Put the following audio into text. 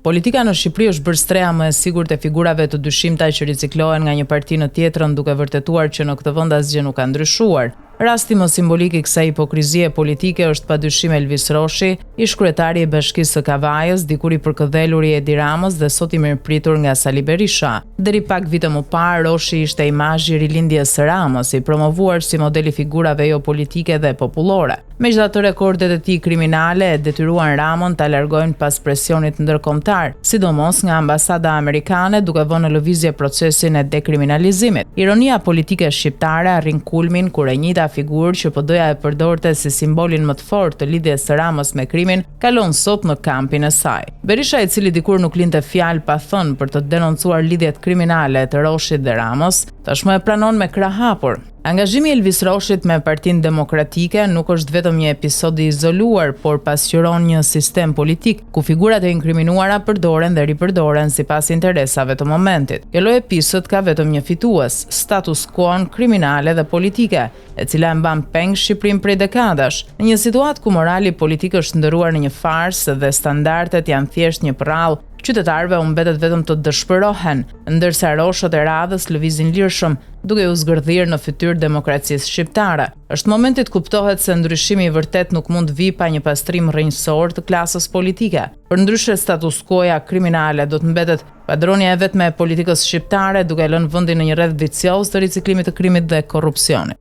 Politika në Shqipëri është bërë streha më e sigurt e figurave të dyshimta që riciklohen nga një parti në tjetrën, duke vërtetuar që në këtë vend asgjë nuk ka ndryshuar. Rasti më simbolik i kësaj hipokrizie politike është padyshim Elvis Roshi, ish kryetari i Bashkisë së Kavajës, dikur i përkëdhelur i Edi Ramës dhe sot i mirëpritur nga Sali Berisha. Deri pak vite më parë, Roshi ishte imazhi i rilindjes së Ramës, i promovuar si model i figurave jo politike dhe popullore. Megjithatë, rekordet e tij kriminale e detyruan Ramën ta largojnë pas presionit ndërkombëtar, sidomos nga ambasada amerikane, duke vënë në lëvizje procesin e dekriminalizimit. Ironia politike shqiptare arrin kulmin kur e njëjta figurë që PD-ja e përdorte si simbolin më të fortë të lidhjes së Ramës me krimin, kalon sot në kampin e saj. Berisha, i cili dikur nuk linte fjalë pa thënë për të denoncuar lidhjet kriminale të Roshit dhe Ramës, tashmë e pranon me krah hapur. Angazhimi i Elvis Roshit me Partinë Demokratike nuk është vetëm një episod i izoluar, por pasqyron një sistem politik ku figurat e inkriminuara përdoren dhe ripërdoren sipas interesave të momentit. Kjo lloj episod ka vetëm një fitues, status quo-n kriminale dhe politike, e cila e mban peng Shqipërinë prej dekadash. Në një situatë ku morali politik është ndëruar në një farsë dhe standardet janë thjesht një përrall, qytetarëve u mbetet vetëm të dëshpërohen, ndërsa roshët e radhës lëvizin lirshëm, duke u zgërdhir në fytyrë demokracisë shqiptare. Është momenti të kuptohet se ndryshimi i vërtet nuk mund vi pa një pastrim rrënjësor të klasës politike. Përndryshe, status quo-ja kriminale do të mbetet padronja e vetme e politikës shqiptare, duke lënë vendin në një rreth vicioz të riciklimit të krimit dhe korrupsionit.